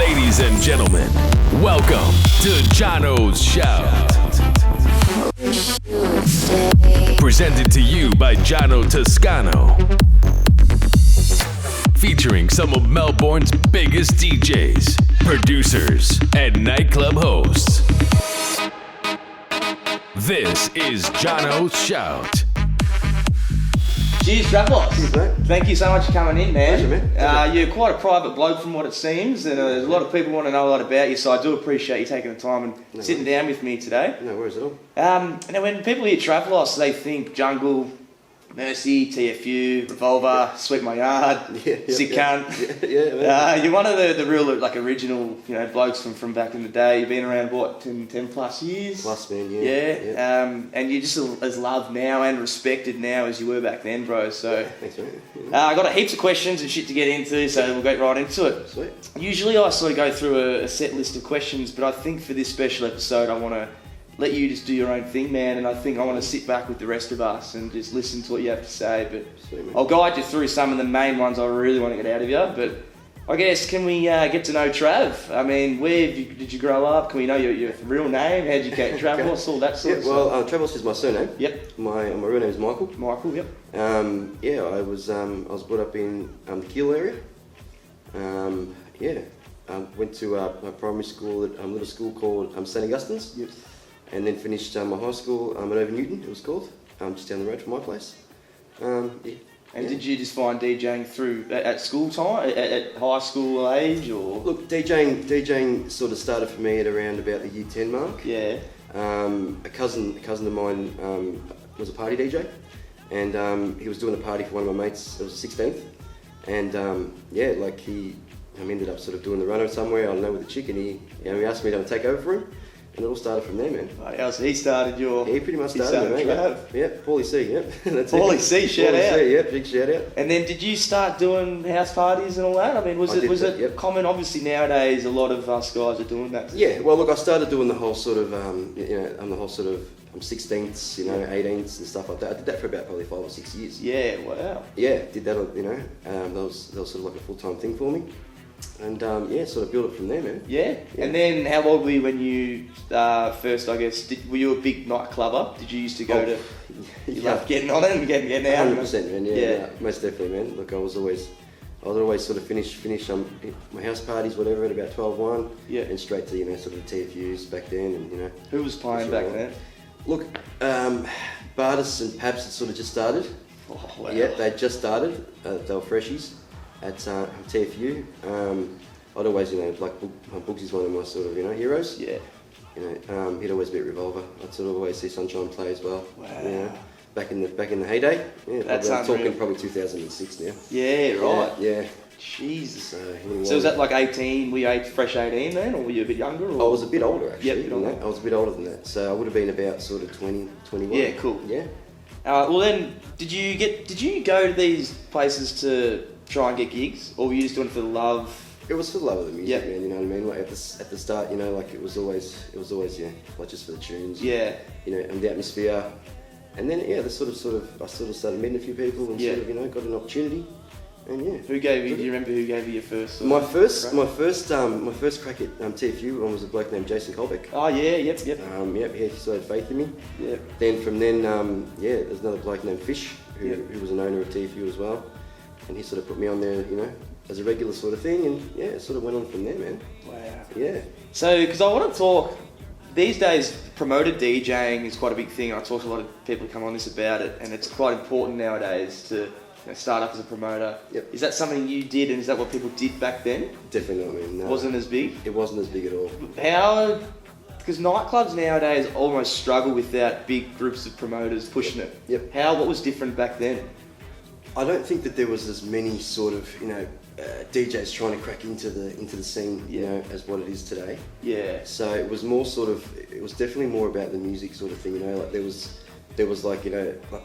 Ladies and gentlemen, welcome to Jono's Shout. Presented to you by Jono Toscano. Featuring some of Melbourne's biggest DJs, producers, and nightclub hosts. This is Jono's Shout. Cheers, Travlos. Cheers, mate. Thank you so much for coming in, man. Pleasure, man. You're quite a private bloke from what it seems, and there's a lot of people want to know a lot about you, so I do appreciate you taking the time and sitting down with me today. No worries at all. Now, when people hear Travlos, they think jungle, Mercy, TFU, Revolver, Sweep My Yard, Sick Cunt. Yeah. You're one of the real, like, original, blokes from back in the day. You've been around, what, 10 plus years? Plus, man, Yeah. And you're just as loved now and respected now as you were back then, bro. So, thanks, mate. I got heaps of questions and shit to get into, so we'll get right into it. Sweet. Usually I sort of go through a set list of questions, but I think for this special episode I want to let you just do your own thing, man, and I think I want to sit back with the rest of us and just listen to what you have to say, but Sweet, I'll guide you through some of the main ones I really want to get out of you, but I guess, can we get to know Trav? I mean, did you grow up? Can we know your real name? How'd you get Travlos, all that sort of stuff? Well, Travlos is my surname. Yep. My real name is Michael. Michael, yep. I was brought up in the Keel area. Went to a primary school at a little school called St Augustine's. Yep. And then finished my high school at Over Newton, it was called, just down the road from my place. And did you just find DJing through at school time, at high school age, or? Look, DJing sort of started for me at around about the year 10 mark. Yeah. A cousin of mine was a party DJ, and he was doing a party for one of my mates. It was the 16th, and he ended up sort of doing the runner somewhere. I don't know, with a chick, and he asked me to take over for him. And it all started from there, man. So he started your... He pretty much started it, mate. Yeah, Paulie C, yeah. That's Paulie it. C, shout Paulie out. C, yeah, big shout out. And then did you start doing house parties and all that? I mean, was it common? Obviously nowadays a lot of us guys are doing that. Yeah, well look, I started doing the whole sort of, I'm 16ths, 18ths and stuff like that. I did that for about probably 5 or 6 years. Yeah, wow. Yeah, did that, that was sort of like a full-time thing for me. And sort of built it from there, man. Yeah. And then how old were you when you first, I guess, were you a big nightclubber? Did you used to go to, you loved getting on it and getting out? 100%, man, yeah. Most definitely, man. Look, I would always sort of finish my house parties, whatever, at about 12-1. Yeah. And straight to, sort of the TFUs back then, and, Who was playing back then? Look, Bartis and Paps had sort of just started. Oh, wow. Yeah, they'd just started. They were freshies at TFU. I'd always, Boogsy's one of my sort of, heroes. Yeah. He'd always be at Revolver. I'd sort of always see Sunshine play as well. Wow. Back in the heyday. Yeah, That's I'm unreal. talking probably 2006 now. Yeah, right. Yeah. Jesus. So was that like 18? Were you fresh 18 then, or were you a bit younger? Or? I was a bit older actually. Yeah, a bit older. I was a bit older than that. So I would have been about sort of 20, 21. Yeah, cool. Yeah. Well then, did you go to these places to try and get gigs, or were you just doing it for the love? It was for the love of the music, Yeah. man. You know what I mean? Like at the start, it was always like just for the tunes. Yeah. And the atmosphere, and then I sort of started meeting a few people and sort of got an opportunity, and yeah. Who gave you? Do you remember who gave you your first? My first crack at TFU was a bloke named Jason Colbeck. Oh yeah, yep. He sort of had faith in me. Yeah. Then from then, there's another bloke named Fish who was an owner of TFU as well, and he sort of put me on there, as a regular sort of thing, and it sort of went on from there, man. Wow. Yeah. So, because I want to talk, these days promoted DJing is quite a big thing. I talk to a lot of people who come on this about it, and it's quite important nowadays to start up as a promoter. Yep. Is that something you did, and is that what people did back then? Definitely not, man. No. Wasn't as big? It wasn't as big at all. How? Because nightclubs nowadays almost struggle without big groups of promoters pushing it. Yep. What was different back then? I don't think that there was as many sort of, DJs trying to crack into the scene, as what it is today. Yeah. So it was more it was definitely more about the music sort of thing, like there was like,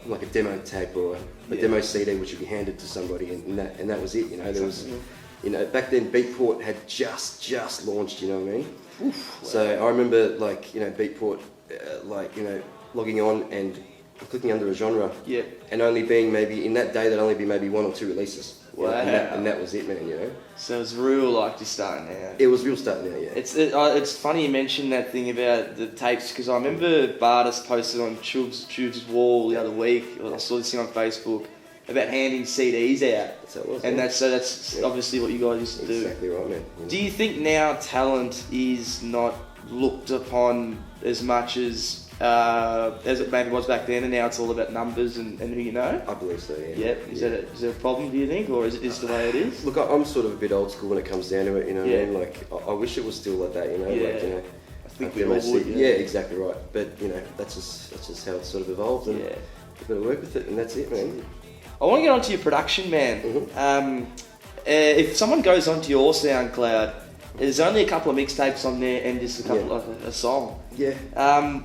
like a demo tape or a demo CD which would be handed to somebody, and that was it, there was, back then Beatport had just launched, you know what I mean? Oof, wow. So I remember Beatport, logging on and clicking under a genre, and only being maybe in that day there'd only be maybe 1 or 2 releases. You know, Wow. and that was it, man. You know. So it's real, like, just starting out. It was real starting out, yeah. It's funny you mentioned that thing about the tapes, because I remember Bartis posted on Chub's wall the other week, or I saw this thing on Facebook, about handing CDs out. That's how it was. And man. that's obviously what you guys used to do. Exactly right, man. Yeah. Do you think now talent is not looked upon as much as it maybe was back then, and now it's all about numbers and who you know? I believe so, yeah. Yeah. Is that a problem, do you think, or is it just the way it is? Look, I'm sort of a bit old school when it comes down to it, you know what Yeah. I mean? Like, I wish it was still like that, you know? Yeah. Like, you know, I think we we all would. yeah, exactly right. But, you know, that's just how it's sort of evolved, and Yeah. you've got to work with it, and that's it, man. I want to get onto your production, man. Mhm. If someone goes onto your SoundCloud, there's only a couple of mixtapes on there and just a couple of a song. Yeah.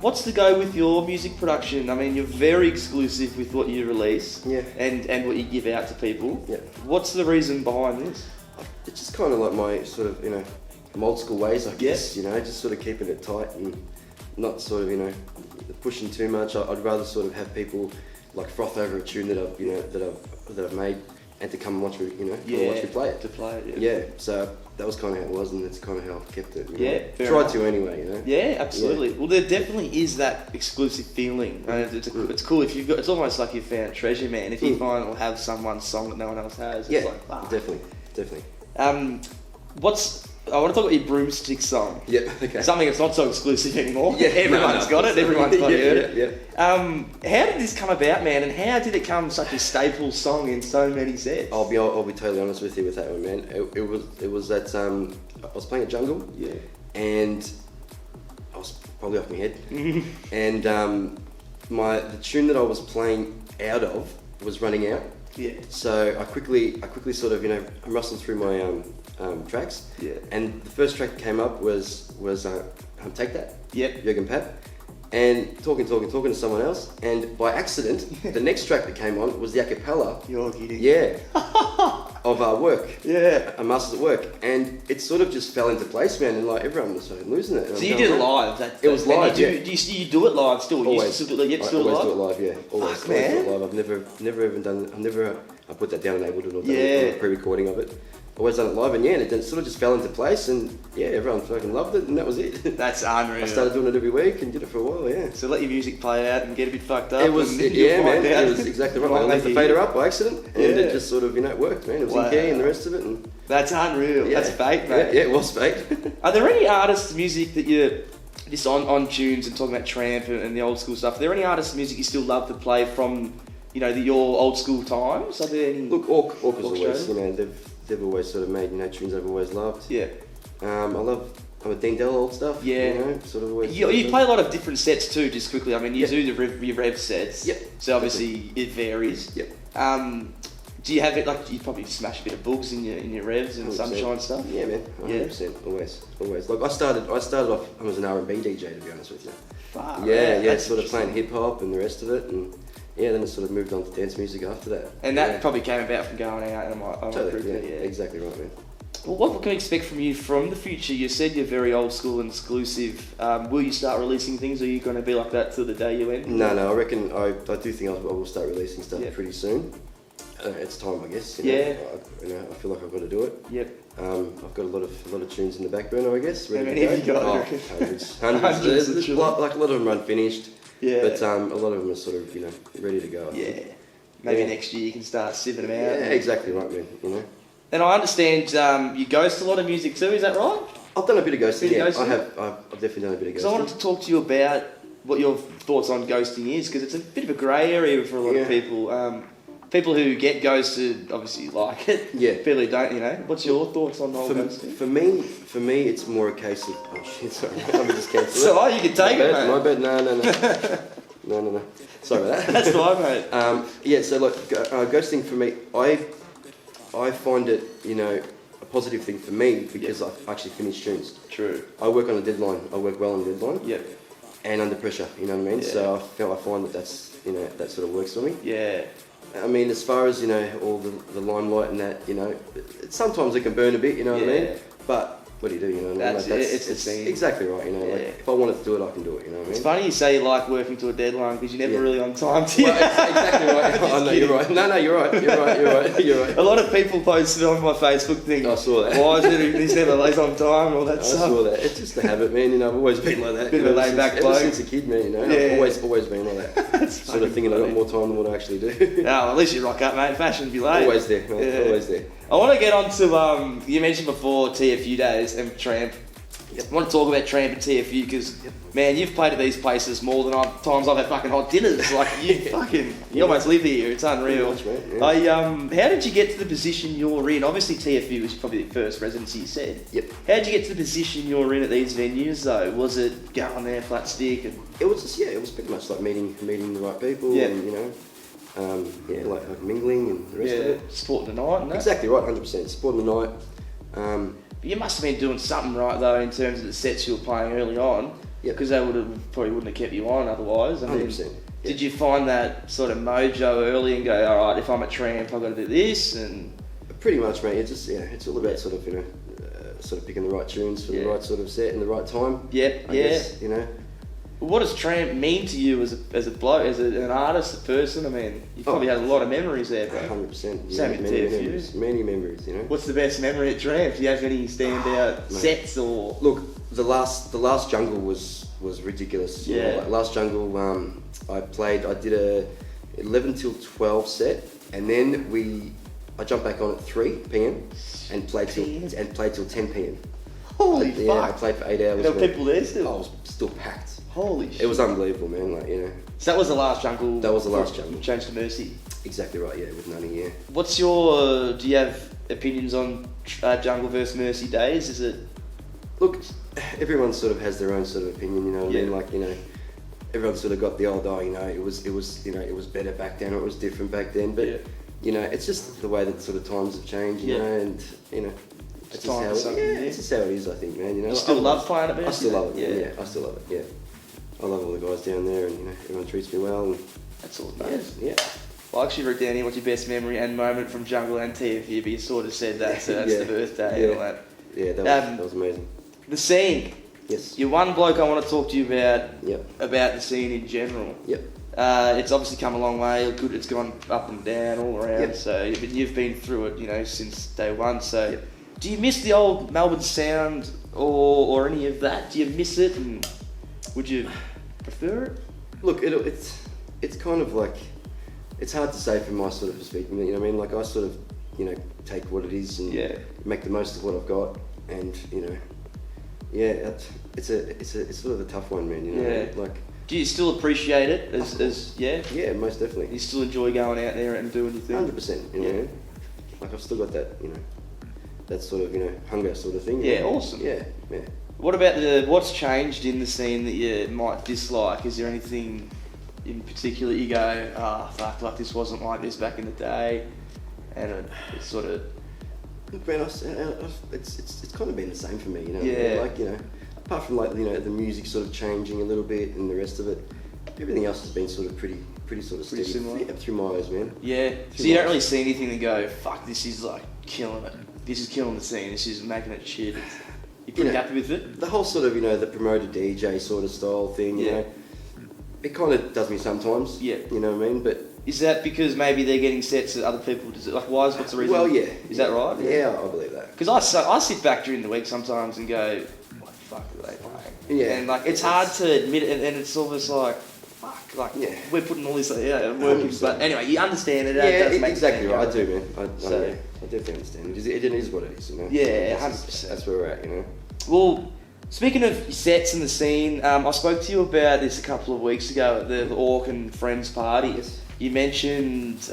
What's the go with your music production? I mean, you're very exclusive with what you release, Yeah. and what you give out to people. Yeah. What's the reason behind this? It's just kind of like my sort of, you know, old school ways, I guess, Yeah. you know, just sort of keeping it tight and not sort of, you know, pushing too much. I'd rather sort of have people like froth over a tune that I've, you know, that I've made, and to come and watch me, you know, come and watch me play it. To play it, Yeah, so that was kind of how it was, and that's kind of how I've kept it. You Yeah, know? fair Tried enough. to anyway, you know. Yeah, absolutely. Well, there definitely is that exclusive feeling. And it's cool if you've got. It's almost like you found treasure, man. If you find or have someone's song that no one else has, Yeah, it's like, wow. definitely. I want to talk about your Broomstick song. Yeah, okay. Something that's not so exclusive anymore. Yeah, Everyone's got it. Everyone's probably heard it. Yeah. How did this come about, man? And how did it become such a staple song in so many sets? I'll be totally honest with you with that one, man. It was that I was playing at Jungle, Yeah. and I was probably off my head, and the tune that I was playing out of was running out. Yeah. So I quickly sort of, you know, rustled through my tracks. Yeah. And the first track that came up was Take That. Yep. Jürgen Papp. And talking to someone else, and by accident, the next track that came on was the a cappella. You're kidding. Yeah. Of our work. Yeah. Our Masters at Work. And it sort of just fell into place, man, and like everyone was sort of losing it. And So I'm you going, did it "Man." live? It was live, Do yeah. you do it live still? Always. You used to still do it I live? always do it live, yeah. Always, Fuck, always do man. it live. I've never even done. I put that down and able to do Yeah. a pre-recording of it. Always done it live, and yeah, and it sort of just fell into place, and yeah, everyone fucking loved it, and that was it. That's unreal. I started doing it every week and did it for a while, yeah. So let your music play out and get a bit fucked up. It was, and yeah, you'll man. find out. It was exactly right. Might I left the make fader it- up by accident, and Yeah. it just sort of, you know, it worked, man. It was Wow. in key and the rest of it, and That's unreal. yeah. That's fake, mate. Yeah, it was fake. Are there any artists' music that you just on tunes and talking about Tramp and the old school stuff? Are there any artists' music you still love to play from, you know, your old school times? Are there any? Look, Orc has Orc always, Show? you know, they've always sort of made, you know, tunes I've always loved. Yeah. I'm a Dean Dell old stuff. Yeah. You know, sort of always. You play a lot of different sets too. Just quickly, I mean, you Yeah. do your rev sets. Yep. So obviously it varies. Yep. Do you have it like you probably smash a bit of boogs in your revs and 100%. sunshine stuff? Yeah, man. 100%. Always. Like I started off as an R&B DJ, to be honest with you. Fuck, Yeah, that's sort of playing interesting. hip hop and the rest of it, and yeah, then it sort of moved on to dance music after that. And that yeah. probably came about from going out and Totally, yeah, exactly right, man. Well, what can we expect from you from the future? You said you're very old school and exclusive. Will you start releasing things, or are you going to be like that till the day you end? No, I reckon I do think I will start releasing stuff Yeah. pretty soon. It's time, I guess. You Yeah. know, I feel like I've got to do it. Yep. I've got a lot of tunes in the back burner, I guess. How ready many to have you got, Oh, I reckon? hundreds. Hundreds of There's tunes. like a lot of them are unfinished. Yeah. But a lot of them are sort of, you know, ready to go. I think. Yeah. Maybe Yeah. next year you can start sieving them Yeah, out. exactly right, man. You know. And I understand you ghost a lot of music too. Is that right? I've done a bit of ghosting. Bit of Yeah, ghosting? I've definitely done a bit of Because I wanted ghosting. to talk to you about what your thoughts on ghosting is, because it's a bit of a grey area for a lot of Yeah. people. People who get ghosted obviously like it. Yeah. People who don't, you know. What's your thoughts on the whole ghosting? For me, it's more a case of oh shit, sorry, I'm just cancel it. So you can take my it, bad, mate. my bad. No, no. Sorry about that. That's fine, mate. Yeah, so like ghosting for me, I find it, you know, a positive thing for me because I actually finish tunes. True. I work on a deadline. I work well on a deadline. Yep. And under pressure, you know what I mean. Yeah. So I find that's you know that sort of works for me. Yeah. I mean, as far as, you know, all the limelight and that, you know, sometimes it can burn a bit, you know what I mean? Yeah. But what do you do? You know what I mean? That's Like, it, it's the scene. Exactly right. You know, like if I wanted to do it, I can do it. You know what I mean? It's funny you say you like working to a deadline because you're never really on time. Do you? Well, exactly right. Oh, no, you're right. No, you're right. You're right. A lot of people posted on my Facebook thing. I saw that. Why is it he's never late on time and all that I stuff? saw that. It's just a habit, man. You know, I've always been like that. Bit of a laid-back bloke. Ever since a kid, man. You know, Yeah. I've always been like that. Sort of thinking I got more time than what I actually do. No, well, at least you rock up, mate. Fashion be late. Always there, man. Yeah. Always there. I want to get on to, you mentioned before TFU days and Tramp. Yep. I want to talk about Tramp and TFU because, man, you've played at these places more than times I've had fucking hot dinners. Like, you almost live here. It's unreal. Pretty much, mate, yeah. How did you get to the position you're in? Obviously, TFU was probably the first residency you said. Yep. How did you get to the position you're in at these venues, though? Was it going there, flat stick? And It was just, it was pretty much like meeting the right people Yeah. and, you know, like mingling and the rest of it. supporting the night and that. Exactly right, 100%. Supporting the night. But you must have been doing something right, though, in terms of the sets you were playing early on. Yep. Because they probably wouldn't have kept you on otherwise. I mean, 100%. Did you find that sort of mojo early and go, all right, if I'm a Tramp, I've got to do this? And Pretty much, mate. It's just, it's all about sort of, you know, sort of picking the right tunes for the right sort of set and the right time. Yep, I guess, you know. What does Tramp mean to you as a bloke, as an artist, a person? I mean, you probably had a lot of memories there, bro. 100%. Same with TFU. Many memories, you know. What's the best memory at Tramp? Do you have any standout Mate. sets or? Look, the last jungle was ridiculous. You know, like last jungle, I did a 11 till 12 set, and then I jumped back on at 3 p.m. and played till 10 p.m. Holy fuck! Yeah, I played for 8 hours. There were man. people there still. I was still packed. Holy shit! It was unbelievable, man. Like, you know. So that was the last jungle. That was the last jungle. Changed to Mercy. Exactly right. Yeah, with Ronnie. Yeah. What's your? Do you have opinions on jungle versus Mercy days? Is it? Look, everyone sort of has their own sort of opinion. You know what I mean? Yeah. Like, you know, everyone sort of got the old, you know, it was better back then, or it was different back then. But you know, it's just the way that sort of times have changed. You know, and you know. It's just, it's just how it is, I think, man. You know, You still love playing at Mercy? I still love it. Yeah. Yeah, I still love it. Yeah, I love all the guys down there, and you know, everyone treats me well. And That's all it matters. yeah. Well, I actually wrote down here what's your best memory and moment from jungle and TFU, but you sort of said that, so that's the birthday and all that. Yeah, that was amazing. The scene. Yes. You're one bloke I want to talk to you about. Yep. About the scene in general. Yep. It's obviously come a long way. It's gone up and down all around. Yep. So, but you've been through it, you know, since day one. So, do you miss the old Melbourne sound or any of that? Do you miss it, and would you prefer it? Look, it's kind of like, it's hard to say from my sort of perspective. You know what I mean? Like, I sort of, you know, take what it is and make the most of what I've got, and you know, it's sort of a tough one, man. You know, like. Do you still appreciate it as Yeah, most definitely. You still enjoy going out there and doing your thing? 100%. You know, like I've still got that, you know, that sort of, you know, hunger sort of thing. Yeah, know? awesome. Yeah. What about what's changed in the scene that you might dislike? Is there anything in particular you go, fuck, like this wasn't like this back in the day, and it's sort of. Look, man, it's kind of been the same for me, you know. Yeah. Like, you know, apart from, like, you know, the music sort of changing a little bit and the rest of it, everything else has been sort of pretty sort of steady. Similar. Yeah, through my eyes, man. Yeah. So you don't really see anything and go, fuck, this is like killing it. This is killing the scene. This is making it shit. You're pretty happy with it? The whole sort of, you know, the promoted DJ sort of style thing, you know, it kind of does me sometimes. Yeah. You know what I mean? But is that because maybe they're getting sets that other people like? What's the reason? Well, yeah. Is that right? Yeah, I believe that. Because I sit back during the week sometimes and go, what the fuck are they playing? Yeah. And like it's hard to admit it, and it's almost like, fuck, like we're putting all this working. But anyway, you understand it. Yeah, does make exactly sense, right. I do, man. I definitely understand. It is what it is, you know. Yeah, that's where we're at, you know. Well, speaking of sets and the scene, I spoke to you about this a couple of weeks ago at the Orc and Friends party. Yes. You mentioned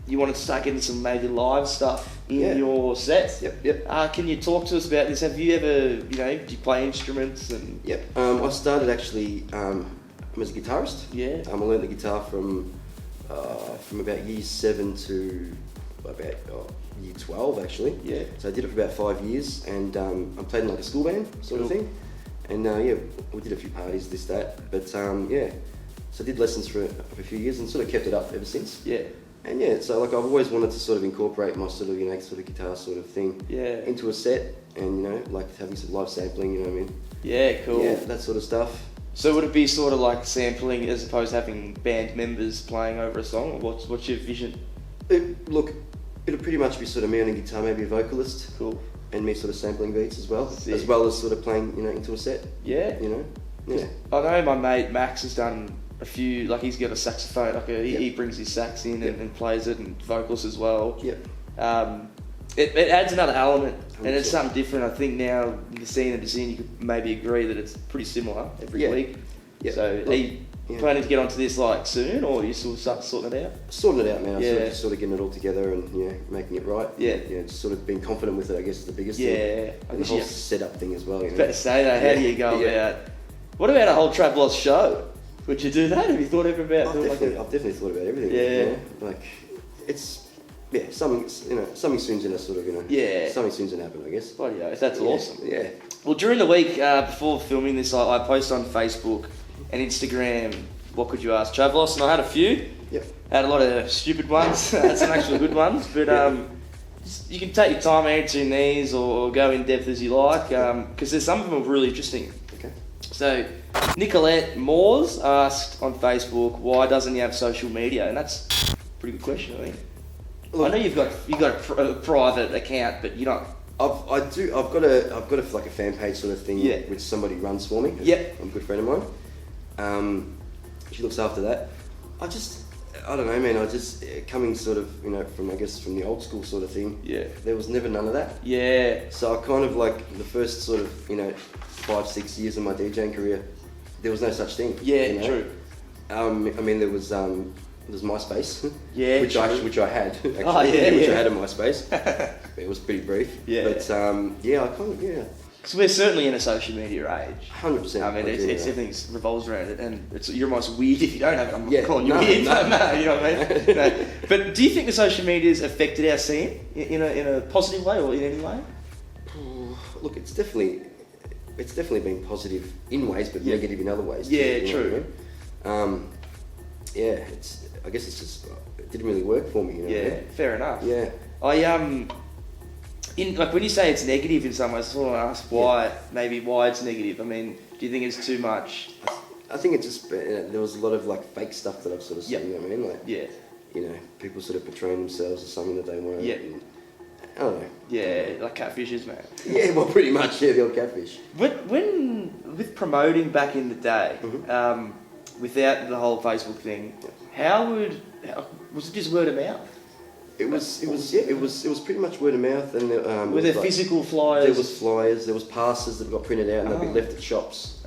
you wanted to start getting some maybe live stuff in your sets. Yep. Can you talk to us about this? Have you ever, do you play instruments and? Yep. I started actually as a guitarist. Yeah. I learned the guitar from about year 7 to about year 12 actually. Yeah. So I did it for about 5 years, and I played in like a school band sort of thing. And we did a few parties, but so I did lessons for a few years and sort of kept it up ever since. Yeah. And yeah, so like I've always wanted to sort of incorporate my sort of, you know, sort of guitar sort of thing into a set, and you know, like having some live sampling, you know what I mean? Yeah, cool. Yeah, that sort of stuff. So would it be sort of like sampling as opposed to having band members playing over a song, or what's your vision? Look, it'll pretty much be sort of me on a guitar, maybe a vocalist. Cool. And me sort of sampling beats as well, Sick. as well as sort of playing, you know, into a set. Yeah. You know? Yeah. I know my mate Max has done a few, like he's got a saxophone, like he brings his sax in and plays it, and vocals as well. Yep. It adds another element, 100%. and it's something different. I think now the scene and the scene, you could maybe agree that it's pretty similar every week. Yeah. So are you planning to get onto this like soon, or are you still sorting it out? Sorting it out now, Yeah. sort of getting it all together and, you know, making it right. Yeah. Yeah, just sort of being confident with it, I guess, is the biggest thing. Yeah. I And the guess whole you setup thing as well, you know. better say that. How do you go about? What about a whole Travlos show? Would you do that? Have you thought ever about I've doing definitely thought about everything. Yeah. You know? Like, it's, something, you know, something soon's gonna sort of, you know, something soon's gonna happen, I guess. Bloody hell, that's awesome. Yeah. Well, during the week before filming this, I posted on Facebook and Instagram, what could you ask Travlos? And I had a few. Yep. Had a lot of stupid ones, had some actually good ones, but you can take your time answering these or go in depth as you like, because there's some of them are really interesting. Okay. So, Nicolette Moores asked on Facebook, why doesn't he have social media? And that's a pretty good question, I think. Look, I know you've got a private account, but you don't. I've got a like a fan page sort of thing, which somebody runs for me. Yep. I'm a good friend of mine. She looks after that. I don't know, man. I just coming sort of, you know, from the old school sort of thing. Yeah. There was never none of that. Yeah. So I kind of like the first sort of, you know, 5-6 years of my DJing career, there was no such thing. Yeah, you know? true. I mean, there was MySpace. Yeah, which I had actually. Which I had in MySpace. It was pretty brief. Yeah. But I kind of So we're certainly in a social media age. 100%. I mean, everything revolves around it, and you're almost weird if you don't have it. I'm not calling you no, weird. no. No, you know what I mean? No. But do you think the social media's affected our scene in a positive way or in any way? Look, it's definitely been positive in ways, but negative in other ways. Yeah, too, true. I guess it's just it didn't really work for me. You know what I mean? Fair enough. Yeah. Like when you say it's negative in some ways, I sort of ask why it's negative. I mean, do you think it's too much? I think it just there was a lot of like fake stuff that I've sort of seen. You know what I mean? Like you know, people sort of portraying themselves as something that they weren't. Yeah. And, I don't know. Yeah, like catfishes, man. Yeah, well, pretty much. Yeah, the old catfish. With promoting back in the day, without the whole Facebook thing, was it just word of mouth? It was pretty much word of mouth, and were there physical flyers? There was flyers, there was passes that got printed out, and they'd be left at shops,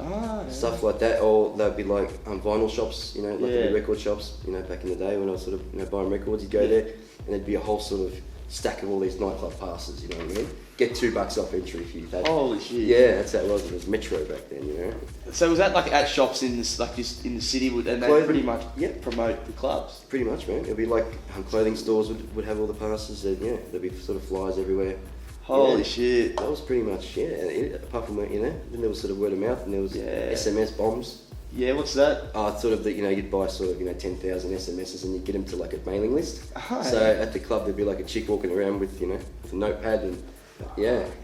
stuff like that, or they'd be like vinyl shops, you know, like there'd be record shops, you know, back in the day when I was sort of buying records, you'd go there, and there'd be a whole sort of stack of all these nightclub passes, you know what I mean? Get $2 off entry if you had. Holy shit! Yeah, that's how it was. It was Metro back then, you know. So was that like at shops in this, like just in the city, and they pretty much promote the clubs? Pretty much, man. It'd be like clothing stores would have all the passes, and there'd be sort of flyers everywhere. Holy shit! That was pretty much apart from then there was sort of word of mouth, and there was SMS bombs. Yeah, what's that? Sort of that you'd buy sort of 10,000 SMSs and you'd get them to like a mailing list. So at the club there'd be like a chick walking around with with a notepad and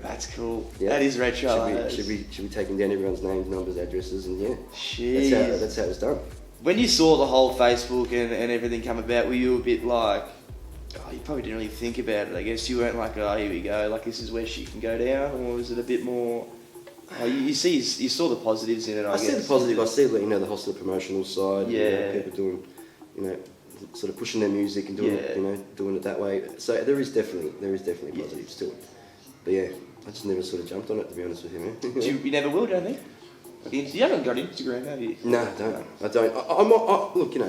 That's cool. Yeah. That is retro. Should be taking down everyone's names, numbers, addresses, and Jeez. that's how it was done. When you saw the whole Facebook and everything come about, were you a bit like, you probably didn't really think about it, I guess? You weren't like, here we go, like this is where she can go down, or was it a bit more? You saw the positives in it. I guess. See the positive. I see the whole sort of promotional side. Yeah. People doing, sort of pushing their music and doing doing it that way. So there is definitely positives to it. But yeah, I just never sort of jumped on it, to be honest with you, man. You never will, don't you? You haven't got Instagram, have you? No, I don't. I might. Look, I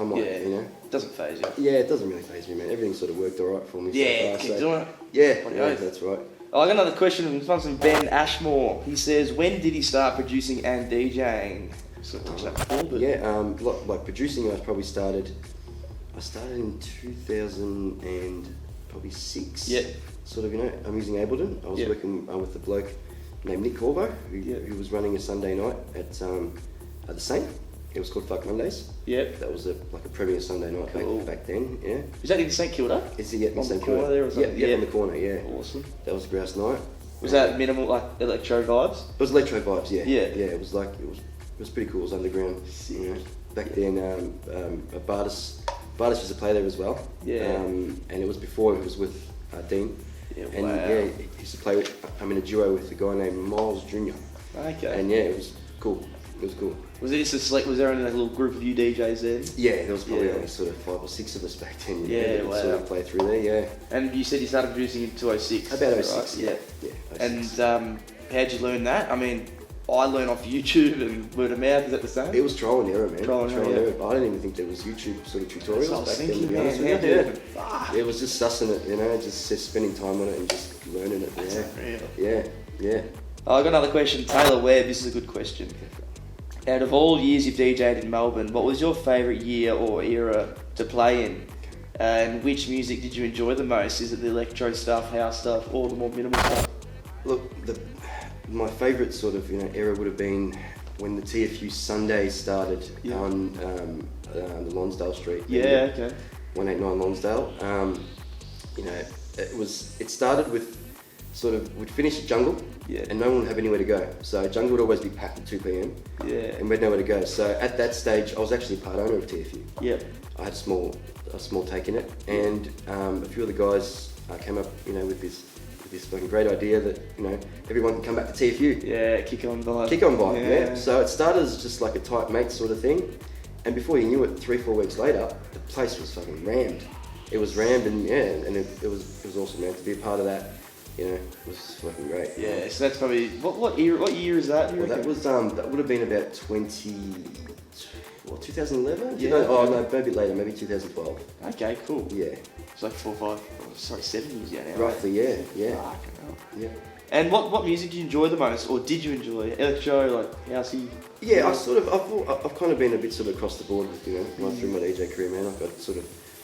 might. Yeah. It doesn't faze you. Yeah, it doesn't really faze me, man. Everything sort of worked alright for me. Yeah, so keep far, doing it. Yeah, that's right. I got another question from Ben Ashmore. He says, when did he start producing and DJing? Sort of touched that before, but... Yeah, like producing, I started in 2006. Yeah. Sort of, I'm using Ableton. I was working with a bloke named Nick Corvo, who was running a Sunday night at the Saint It was called Fuck Mondays. Yep. That was like a premier Sunday night Cool. back then. Yeah. Is that in St Kilda? Is it On St. the corner Kilda? there or something? Yeah, Yeah. on the corner. Yeah. Awesome. That was grouse night. Was that minimal, like electro vibes? It was electro vibes. Yeah. Yeah. Yeah. It was pretty cool. It was underground. You know. Back then, Bartis used to play there as well. Yeah. And it was before it was with Dean. Yeah, And wow. yeah, he used to play with, in a duo with a guy named Miles Jr. Okay. And yeah, it was cool. It was cool. Was it just a select? Was there only like a little group of you DJs then? Yeah, there was probably Yeah. only sort of 5 or 6 of us back then. Yeah, that wow. sort of play through there. Yeah. And you said you started producing in 2006. About is that 06. right? Yeah. Yeah. And how'd you learn that? I mean, I learned off YouTube and word of mouth. Is that the same? It was trial and error, man. Trial and error, I didn't even think there was YouTube sort of tutorials That's what I was back then, to thinking, be man. honest How with do you. you Yeah. even- fuck. It was just sussing it, you know, just spending time on it and just learning it. That's unreal. Yeah. Oh, I got another question. Taylor Webb, this is a good question. Out of all years you've DJ'd in Melbourne, what was your favourite year or era to play in? And which music did you enjoy the most? Is it the electro stuff, house stuff, or the more minimal stuff? Look, my favourite sort of era would have been when the TFU Sundays started Yeah. on the Lonsdale Street. Yeah, okay. 189 Lonsdale. It started with sort of, we'd finish at Jungle, Yeah. and no one would have anywhere to go. So Jungle would always be packed at 2 p.m. Yeah. and we had nowhere to go. So at that stage, I was actually part owner of TFU. Yep. I had a small take in it, and a few of the guys came up, with this fucking great idea that everyone can come back to TFU. Yeah, kick on vibe. Kick on vibe, yeah. So it started as just like a tight mate sort of thing, and before you knew it, 3-4 weeks later, the place was fucking rammed. It was rammed, and it was awesome, man. To be a part of that, it was fucking great. Yeah, so that's probably what year is that? Well, that was that would have been about 2011? Yeah. No, maybe a bit later, maybe 2012. Okay, cool. Yeah. It's like 7 years ago now. Roughly, yeah. Fucking hell. Yeah. And what music do you enjoy the most, or did you enjoy? Electro, like housey? Yeah, I've kind of been a bit sort of across the board with, right through my DJ career, man. I've got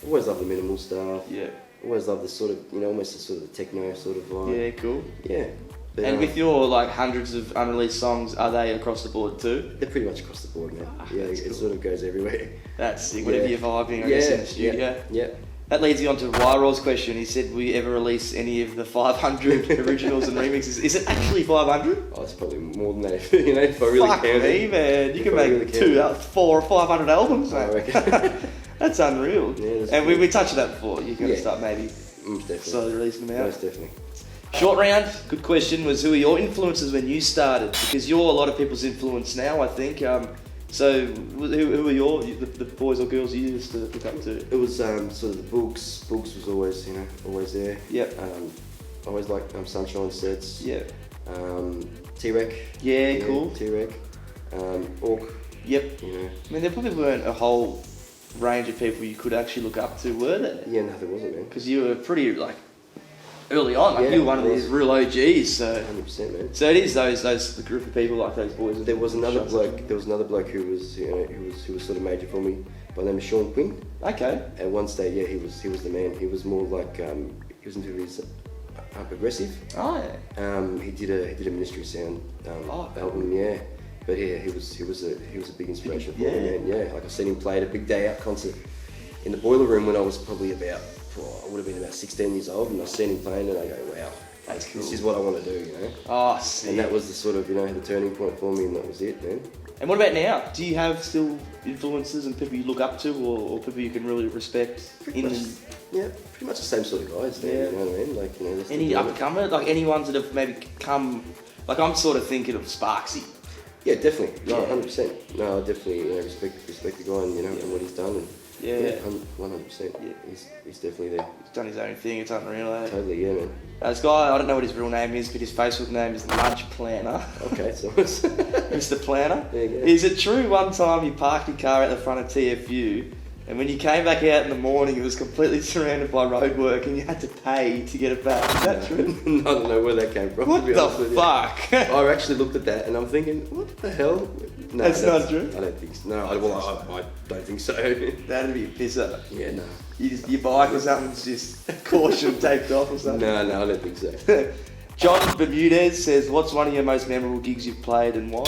always loved the minimal stuff. Yeah. Always loved the sort of, almost the sort of techno sort of vibe. Yeah, cool. Yeah. But, And with your like hundreds of unreleased songs, are they across the board too? they're pretty much across the board, man. Yeah, that's it cool. sort of goes everywhere. That's sick. Whatever Yeah. you're vibing, I guess, in the studio. Yeah. That leads you on to Wyrol's question. He said, will you ever release any of the 500 originals and remixes? Is it actually 500? Oh, it's probably more than that if I really Fuck count me, it. man. You If can I make really 4 or 500 albums, I mate. reckon. That's unreal. Yeah, that's and cool. we touched on that before. You're going to Yeah. start maybe Most definitely. slowly releasing them out. Most definitely. Short round, good question, was who are your influences when you started? Because you're a lot of people's influence now, I think. So who are the boys or girls you used to look up to? It was sort of the Boogs. Boogs was always, always there. Yep. Always liked Sunshine Sets. Yeah. T-Rec. Yeah, cool. T-Rec. Orc. Yep. I mean, there probably weren't a whole range of people you could actually look up to, were there? Yeah, no, there wasn't, man. Because you were pretty, early on. Yeah, you were one of I these was. real OGs, so... 100%, man. So it is the group of people like those boys. There was another bloke who was, who was sort of major for me by the name of Sean Quinn. Okay. At one stage, yeah, he was the man. He was more like, he was into his progressive. Oh, yeah. He did a Ministry Sound album, yeah. But yeah, he was a big inspiration for me, man. Yeah, like I seen him play at a Big Day Out concert in the Boiler Room when I was probably I would have been about 16 years old, and I seen him playing, and I go, wow, That's cool. this is what I want to do, Oh, sick. And that was the sort of, the turning point for me, and that was it, man. And what about now? Do you have still influences and people you look up to, or people you can really respect? Pretty much the same sort of guys, man, you know what I mean? Like, they're still Any doing it. up-and-comer? Like any ones that have maybe come... Like I'm sort of thinking of Sparksy. Yeah, definitely. No, Yeah. 100%. No, I definitely respect the guy and and what he's done. And, Yeah. 100%. Yeah. He's definitely there. He's done his own thing, it's unreal, eh? Totally, yeah, man. This guy, I don't know what his real name is, but his Facebook name is Lunch Planner. Okay, so it's Mr. Planner. There you go. Is it true one time you parked your car at the front of TFU, and when you came back out in the morning, it was completely surrounded by roadwork and you had to pay to get it back? Is that true? I don't know where that came from. What to be the honest with you. fuck? I actually looked at that and I'm thinking, what the hell? No, That's not true? I don't think so. No, I don't think so. That'd be a pisser. Yeah, no. Your bike or something's just caution taped off or something. No, I don't think so. John Bermudez says, what's one of your most memorable gigs you've played and why?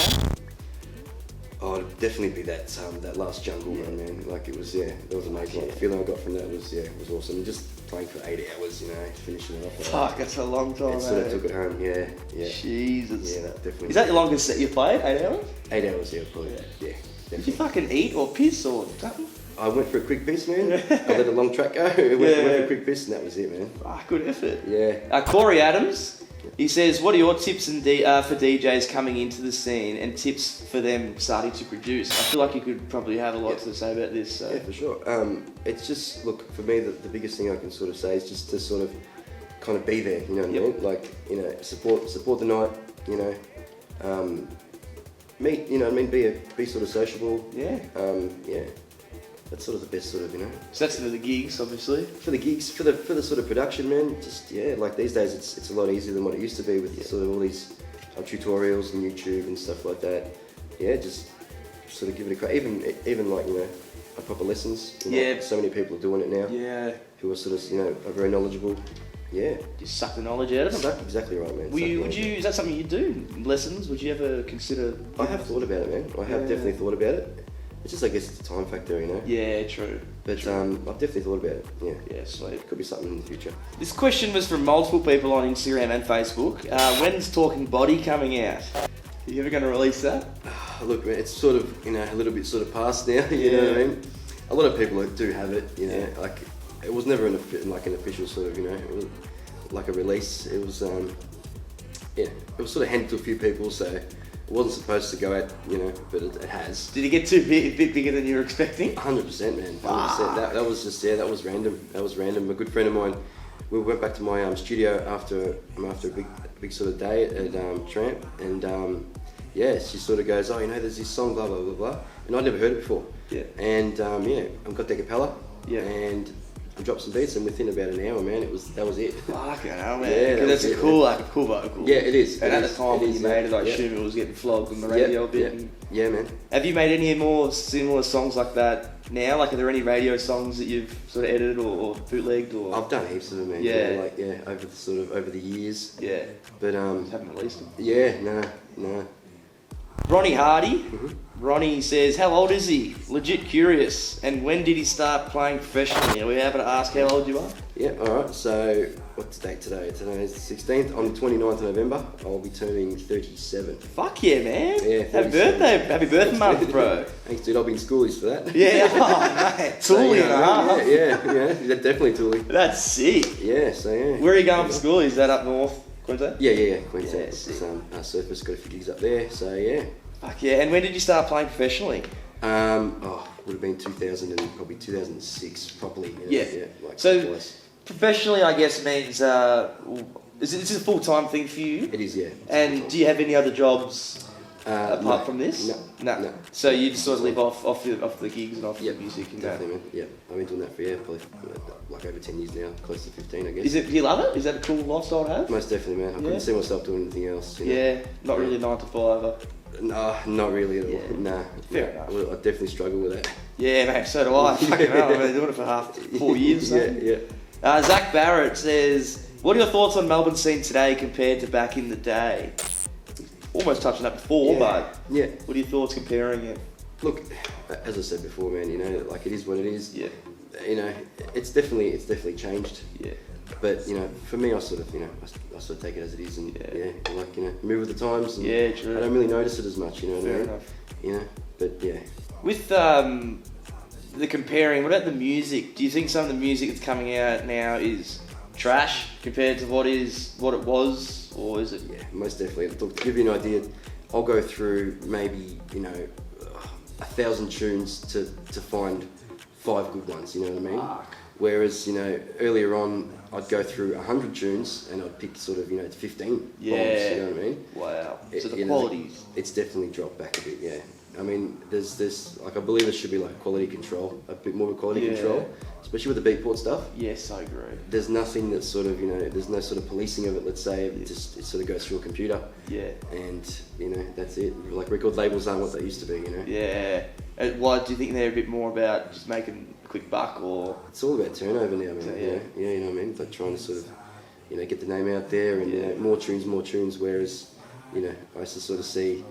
Oh, Oh, it'd definitely be that last jungle run, man. Like it was, that was amazing. Like, the feeling I got from that was awesome. And just playing for 8 hours, finishing it off. Fuck, that's a long time. It sort of took it home, yeah. Jesus. Yeah, that definitely. Is that the longest set you played? 8 hours? 8 hours, yeah, probably. Yeah. Did you fucking eat or piss or something? I went for a quick piss, man. I let a long track go. Went for a quick piss, and that was it, man. Ah, good effort. Yeah. Corey Adams, he says, what are your tips for DJs coming into the scene and tips for them starting to produce? I feel like you could probably have a lot to say about this. So. Yeah, for sure. It's just, look, for me, the biggest thing I can sort of say is just to sort of kind of be there, you know what I mean? Like, support the night, meet, be sort of sociable. Yeah. That's sort of the best sort of, So that's for the gigs, obviously. For the gigs, for the sort of production, man, just, like these days it's a lot easier than what it used to be with sort of all these tutorials and YouTube and stuff like that. Yeah, just sort of give it a crack. Even like, proper lessons. So many people are doing it now. Yeah. Who are sort of, are very knowledgeable. Yeah. Just suck the knowledge out of them. Exactly right, man. Is that something you do? Lessons? Would you ever consider? I have thought about it, man. I have definitely thought about it. It's just, I guess, it's a time factor, Yeah, true. But I've definitely thought about it. Yeah. Yeah, sweet. Could be something in the future. This question was from multiple people on Instagram and Facebook. When's Talking Body coming out? Are you ever going to release that? Look, man, it's sort of, a little bit sort of past now. You know what I mean? A lot of people do have it. Like it was never an official sort of, it was like a release. It was, it was sort of handed to a few people, so. It wasn't supposed to go out, but it has. Did it get too big, a bit bigger than you were expecting? 100%, man. 100%. That was just, that was random. That was random. A good friend of mine, we went back to my studio after a big sort of day at Tramp, and she sort of goes, there's this song, blah blah blah blah, and I'd never heard it before. Yeah. And I've got the capella. Yeah. And I dropped some beats, and within about an hour, man, that was it. Fucking hell, man. Yeah, because that's a cool vocal. Yeah, it is. And at the time when you made it, I assume it was getting flogged on the radio a bit. Yeah, man. Have you made any more similar songs like that now? Like, are there any radio songs that you've sort of edited or bootlegged or? I've done heaps of them, man. Yeah. Over the years. Yeah. But just haven't released them. Yeah, no. Ronnie Hardy. Mm-hmm. Ronnie says, how old is he? Legit curious. And when did he start playing professionally? Are we able to ask how old you are? Yeah, alright. So, what's the date today? Today is the 16th. On the 29th of November, I'll be turning 37. Fuck yeah, man. Yeah, Happy birthday month, bro. Thanks, dude. I'll be in schoolies for that. Yeah, oh, mate. Toolie and a half. Yeah, definitely Toolie. That's sick. Yeah, so yeah. Where are you going for school? Is that up north, Queensland? Yeah, Queensland. Yeah, Surface, got a few gigs up there, so yeah. Fuck yeah, and when did you start playing professionally? Would have been 2000 and probably 2006 properly. Yeah. So professionally, I guess means is this a full-time thing for you? It is, yeah. And do you have any other jobs apart from this? No. So you just sort of live off the gigs and off the music and definitely, man. Yeah, I've been doing that for probably like over 10 years now, close to 15, I guess. Do you love it? Is that a cool lifestyle to have? Most definitely, man. I couldn't see myself doing anything else. Yeah, not really 9 to 5. No, not really at all. Yeah. Nah. Fair enough. I definitely struggle with that. Yeah, mate, so do I. Fucking hell, I've been doing it for 4 years. Yeah. Zach Barrett says, what are your thoughts on Melbourne scene today compared to back in the day? Almost touched on that before, but what are your thoughts comparing it? Look, as I said before, man, like it is what it is. Yeah. It's definitely changed. Yeah. But for me, I sort of take it as it is, and move with the times. And true. I don't really notice it as much, Fair enough. But yeah. With the comparing, what about the music? Do you think some of the music that's coming out now is trash compared to what it was, or is it? Yeah, most definitely. Look, to give you an idea, I'll go through maybe 1,000 tunes to find 5 good ones. You know what I mean? Fuck. Whereas earlier on, I'd go through 100 tunes and I'd pick sort of 15 bombs. You know what I mean? Wow. So the qualities. It's definitely dropped back a bit. Yeah. I mean, there's I believe there should be like quality control, a bit more of quality control, especially with the beatport stuff. Yes, I agree. There's nothing that's sort of there's no sort of policing of it. Let's say it sort of goes through a computer. Yeah. And that's it. Like record labels aren't what they used to be. Yeah. Why do you think they're a bit more about just making a quick buck, or? It's all about turnover now, man. So, yeah. You know what I mean? It's like trying to sort of get the name out there and more tunes. Whereas I used to sort of see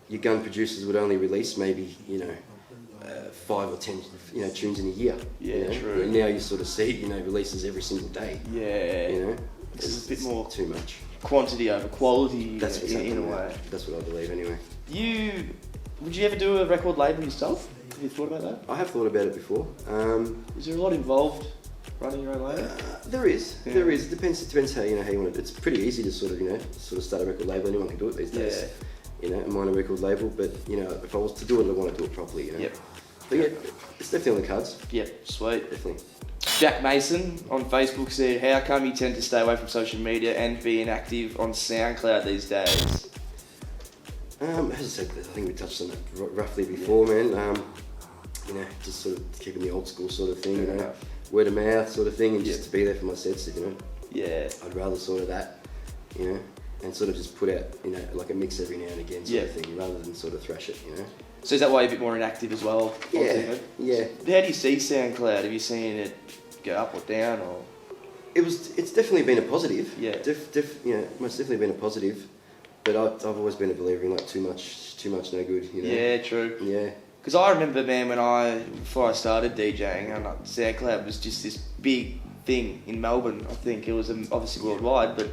your gun producers would only release maybe 5 or 10 tunes in a year. Yeah, true. And now you sort of see releases every single day. Yeah. It's a bit more too much. Quantity over quality. That's exactly in a way. That's what I believe anyway. Would you ever do a record label yourself? Have you thought about that? I have thought about it before. Is there a lot involved running your own label? There is. It depends how you want it. It's pretty easy to sort of start a record label. Anyone can do it these days. Yeah. And mine a record label, but if I was to do it, I want to do it properly. Yep. But yeah, it's definitely on the cards. Yep. Sweet. Definitely. Jack Mason on Facebook said, "How come you tend to stay away from social media and being active on SoundCloud these days?" As I said, I think we touched on that roughly before, man. Just sort of keeping the old school sort of thing, word of mouth sort of thing, and just to be there for my sets, Yeah. I'd rather sort of that, and sort of just put out, like a mix every now and again sort of thing, rather than sort of thrash it, So is that why you're a bit more inactive as well? Yeah. How do you see SoundCloud? Have you seen it go up or down, or? It's definitely been a positive. Yeah. Most definitely been a positive. But I've always been a believer in like too much no good. Yeah, true. Yeah. Because I remember, man, before I started DJing, SoundCloud was just this big thing in Melbourne. I think it was obviously worldwide, but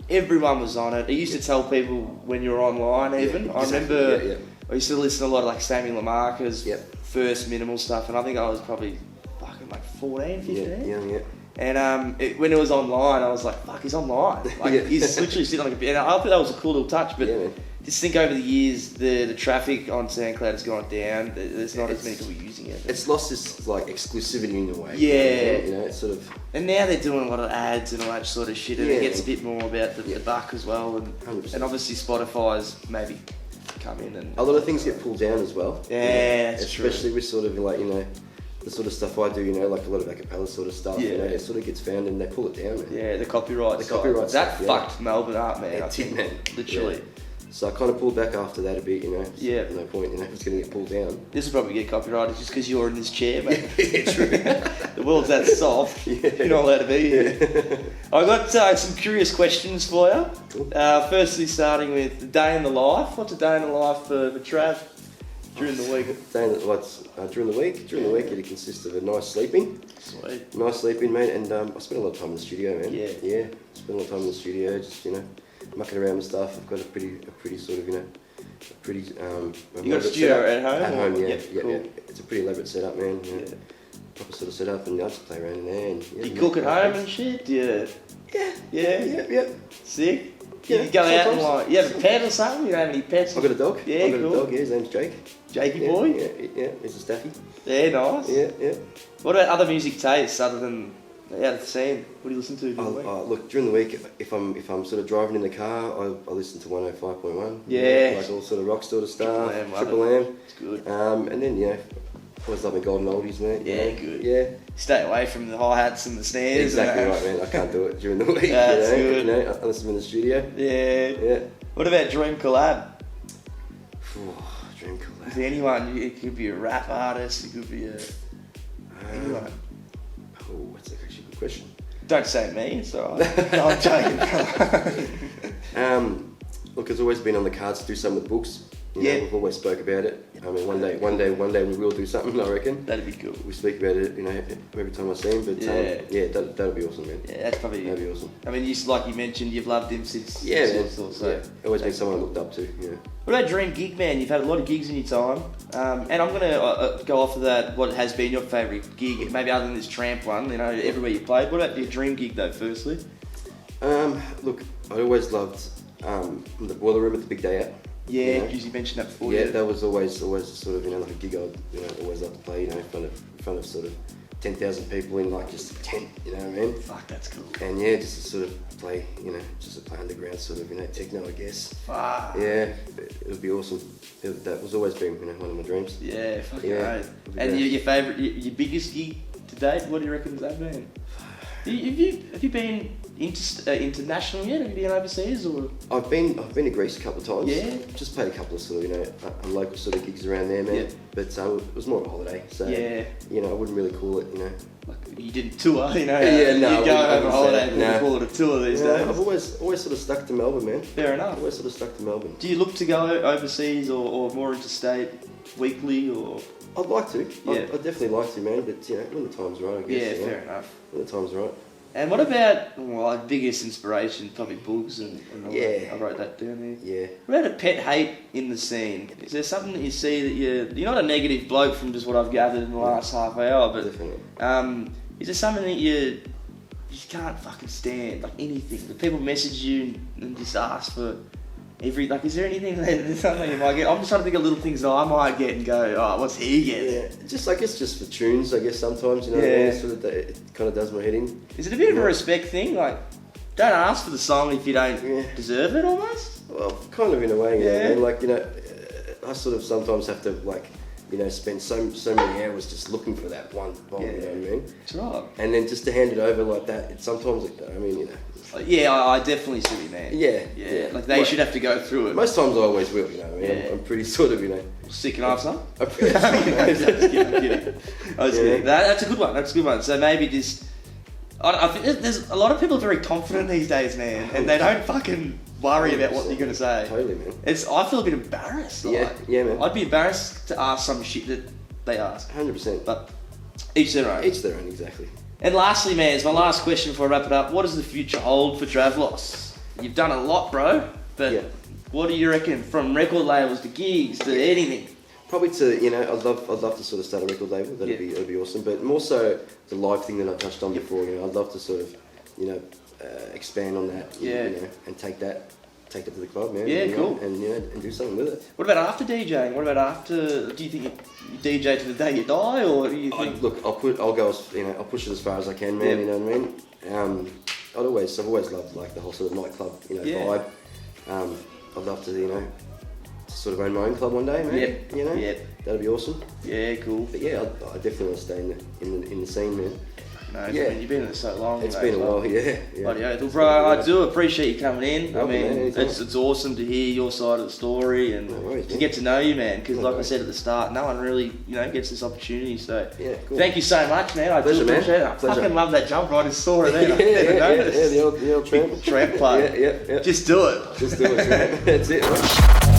everyone was on it. I used to tell people when you were online, even. Yeah, I exactly. remember I used to listen to a lot of like Sammy Lamarca's first minimal stuff, and I think I was probably fucking like 14, 15. Yeah. And when it was online, I was like, fuck, he's online. Like, he's literally sitting on a computer. And I thought that was a cool little touch, but just think over the years, the traffic on SoundCloud has gone down. There's not as many people using it. It's lost this like exclusivity in a way. Yeah. It's sort of... And now they're doing a lot of ads and all that sort of shit, and it gets a bit more about the buck as well. And 100%. obviously Spotify's maybe come in and... A lot of things get pulled down as well. Yeah, that's true. Especially with sort of like, the sort of stuff I do, like a lot of acapella sort of stuff, it sort of gets found and they pull it down, man. Yeah, the copyright stuff, that fucked Melbourne up, man. I think, man. Literally. Yeah. So I kind of pulled back after that a bit, Yeah. No point, it's going to get pulled down. This will probably get copyrighted just because you're in this chair, mate. Yeah, true. The world's that soft. You're not allowed to be here. I got some curious questions for you. Cool. Firstly, starting with the day in the life. What's a day in the life for Trav during the week? During the week, it'll consist of a nice sleeping. Sweet. Nice sleeping, mate, and I spend a lot of time in the studio, man. Yeah. Spend a lot of time in the studio, just mucking around with stuff. I've got a pretty sort of You got a studio at home? At home, yeah. Cool. Yeah. It's a pretty elaborate setup, man. Proper sort of setup, and I just play around in there. And, You cook at home and shit? Yeah. Yeah. Sick. Yeah, You go out and sometimes. you have a pet or something? You don't have any pets? I've got a dog. Yeah, I've got cool. a dog, his name's Jake. Jakey boy? Yeah, he's a staffy. Yeah, nice. Yeah. What about other music tastes other than out of the scene? What do you listen to during the week? Look, during the week, if I'm sort of driving in the car, I listen to 105.1. Yeah. Like all sort of rock sort of stuff. Triple M. It's good. And then always love my golden oldies, mate. Yeah, good. Yeah. Stay away from the hi-hats and the snares. Exactly right, man. I can't do it during the week. That's good. Unless I'm in the studio. Yeah. What about dream collab? Dream collab. Is there anyone? It could be a rap artist. It could be anyone. That's actually a good question. Don't say me. It's alright. No, I'm joking. Look, it's always been on the cards to do something with books. We've always spoke about it. I mean, one day we will do something, I reckon. That'd be cool. We speak about it, every time I see him. But that'd be awesome, man. Yeah, that'd be awesome. I mean, like you mentioned, you've loved him since. Man. So Always been someone I looked up to. Yeah. What about dream gig, man? You've had a lot of gigs in your time, and I'm gonna go off of that. What has been your favourite gig, maybe other than this Tramp one? Everywhere you played. What about your dream gig though? Firstly. Look, I always loved the Boiler Room at the Big Day Out. Yeah, because you mentioned that before. Yeah, that was always sort of like a gig I'd always loved to play. In front of sort of 10,000 people in like just a tent. You know what I mean? Fuck, that's cool. And just to sort of play, just to play underground sort of techno, I guess. Fuck. Yeah, it would be awesome. That was always been one of my dreams. Yeah, fucking right. And your favourite, your biggest gig to date? What do you reckon has that been? Have you been international yet? Have you been overseas or? I've been to Greece a couple of times. Yeah. Just played a couple of sort of local sort of gigs around there, man. Yeah. But it was more of a holiday, so yeah. I wouldn't really call it like you didn't tour, you know? Yeah, no, you go I over wouldn't holiday say and that. call it a tour these days. I've always sort of stuck to Melbourne, man. Fair enough. Always sort of stuck to Melbourne. Do you look to go overseas or more interstate weekly or? I'd like to. Yeah. I'd definitely like to, man. But when the time's right, I guess. Yeah, you know? fair enough. When the time's right. And what about our biggest inspiration? Probably Boogs, and Yeah. I wrote that down there. Yeah. What about a pet hate in the scene? Is there something that you see that you're not a negative bloke from just what I've gathered in the last half hour, but Definitely. is there something that you just can't fucking stand, like anything? That people message you and just ask for is there anything that something you might get? I'm just trying to think of little things that I might get and go, oh, what's he getting? Yeah. I guess just for tunes, I guess sometimes, you know, Yeah. it kind of does my head in. Is it a bit of a respect thing? Like, don't ask for the song if you don't deserve it almost? Well, kind of in a way, you know. Yeah. I mean, like, I sort of sometimes have to, like, spend so many hours just looking for that one bomb, you know what I mean? That's right. And then just to hand it over like that, sometimes, I mean, Yeah, I definitely see what you mean. Yeah. Like they should have to go through it. Most times I always will, you know what I mean? Yeah. I'm pretty sort of, Sick and half some? I'm pretty I'm kidding. I was kidding. That's a good one. That's a good one. So maybe just, I think there's a lot of people are very confident these days, man, and they don't fucking worry about what you're gonna say. Totally, man. I feel a bit embarrassed. Yeah, man. I'd be embarrassed to ask some shit that they ask. 100%. But each their own. Each their own, exactly. And lastly, man, it's my last question before I wrap it up. What does the future hold for Travlos? You've done a lot, bro, but what do you reckon? From record labels to gigs to anything? Probably to, I'd love to sort of start a record label. That'd be awesome. But more so the live thing that I touched on before. I'd love to sort of, expand on that. And take that to the club, man. Yeah, cool. And do something with it. What about after DJing? What about after? Do you think you DJ to the day you die, or do you think? Look, I'll push it as far as I can, man. You know what I mean? I've always loved like the whole sort of nightclub, vibe. I'd love to, sort of own my own club one day, man. That'd be awesome. Yeah, cool. But yeah, I definitely want to stay in the scene, man. No, you've been in it so long. It's been a while, yeah. Well, bro, I do appreciate you coming in. I mean, man, it's awesome to hear your side of the story and to get to know you, man. Because like I said at the start, no one really, gets this opportunity. So cool. Thank you so much, man. Pleasure, do appreciate man. it. I fucking love that jump right in store there. The old tramp. Tramp plug. Yeah. Just do it. Just do it, man. That's it, man.